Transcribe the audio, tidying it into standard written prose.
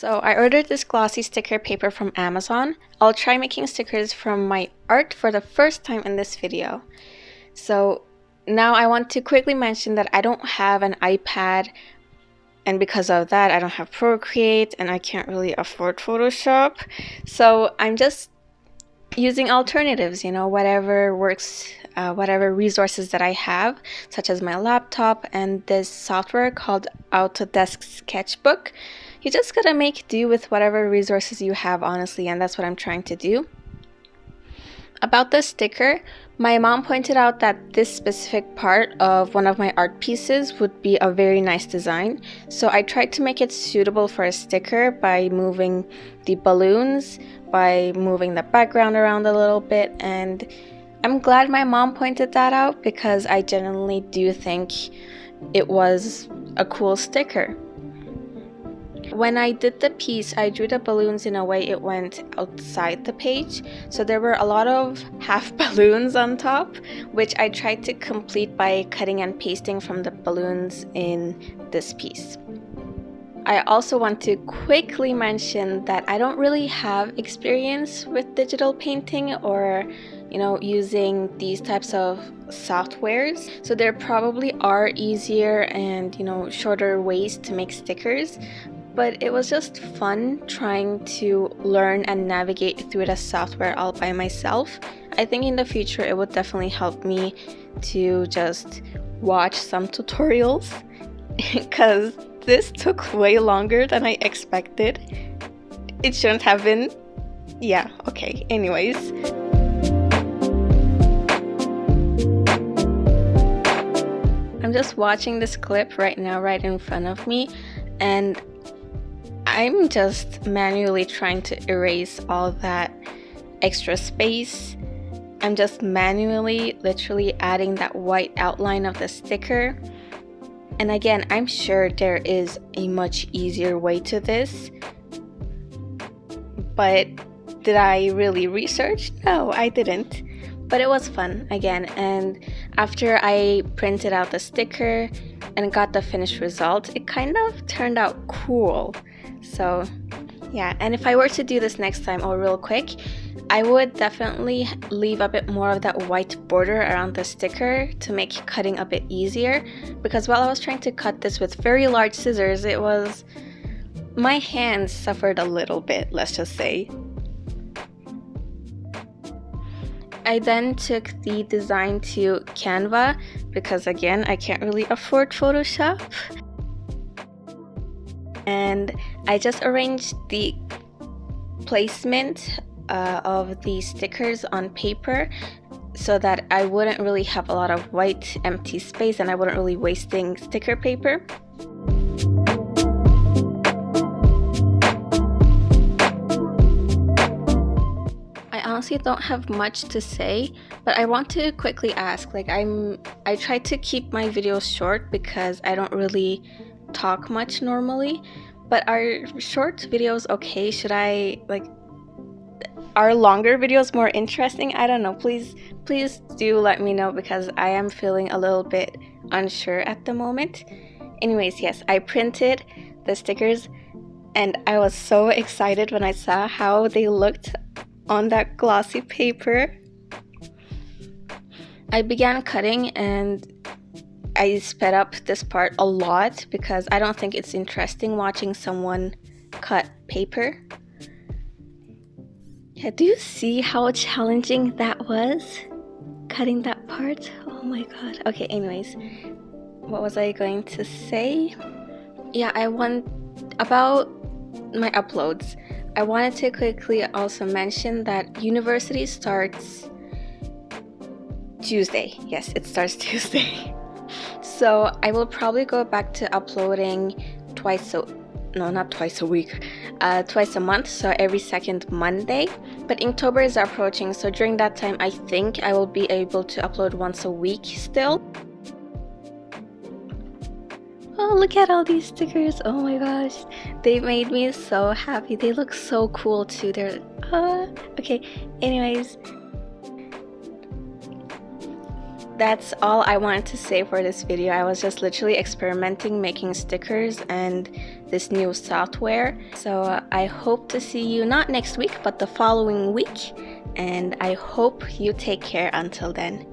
So I ordered this glossy sticker paper from Amazon. I'll try making stickers from my art for the first time in this video. So now I want to quickly mention that I don't have an iPad, and because of that I don't have Procreate and I can't really afford Photoshop. So I'm just using alternatives, whatever works, whatever resources that I have, such as my laptop and this software called Autodesk Sketchbook. You just gotta make do with whatever resources you have, honestly, and that's what I'm trying to do. About the sticker, my mom pointed out that this specific part of one of my art pieces would be a very nice design, so I tried to make it suitable for a sticker by moving the balloons, by moving the background around a little bit, and I'm glad my mom pointed that out because I genuinely do think it was a cool sticker. When I did the piece, I drew the balloons in a way it went outside the page, so there were a lot of half balloons on top, which I tried to complete by cutting and pasting from the balloons in this piece. I also want to quickly mention that I don't really have experience with digital painting or using these types of softwares, so there probably are easier and shorter ways to make stickers. But it was just fun trying to learn and navigate through the software all by myself. I think in the future it would definitely help me to just watch some tutorials because this took way longer than I expected. It shouldn't have been. Yeah, okay, anyways. I'm just watching this clip right now right in front of me, and I'm just manually trying to erase all that extra space. I'm just manually, literally adding that white outline of the sticker. And again, I'm sure there is a much easier way to this. But did I really research? No, I didn't. But it was fun again. And after I printed out the sticker and got the finished result, it kind of turned out cool. So yeah, and if I were to do this next time, real quick, I would definitely leave a bit more of that white border around the sticker to make cutting a bit easier, because while I was trying to cut this with very large scissors, my hands suffered a little bit, let's just say. I then took the design to Canva because again, I can't really afford Photoshop. And I just arranged the placement of the stickers on paper so that I wouldn't really have a lot of white empty space and I wouldn't really wasting sticker paper. I honestly don't have much to say, but I want to quickly ask, I try to keep my videos short because I don't really talk much normally, but are short videos okay? Are longer videos more interesting? I don't know. Please do let me know because I am feeling a little bit unsure at the moment. Anyways, yes, I printed the stickers and I was so excited when I saw how they looked on that glossy paper. I began cutting and I sped up this part a lot because I don't think it's interesting watching someone cut paper. Yeah, do you see how challenging that was? Cutting that part? Oh my god. Okay, anyways. What was I going to say? Yeah, about my uploads. I wanted to quickly also mention that university starts Tuesday. Yes, it starts Tuesday. So I will probably go back to uploading twice a month, so every second Monday. But Inktober is approaching, so during that time I think I will be able to upload once a week still. Oh, look at all these stickers. Oh my gosh, they made me so happy. They look so cool too. Okay, anyways, that's all I wanted to say for this video. I was just literally experimenting, making stickers and this new software. So I hope to see you not next week, but the following week. And I hope you take care until then.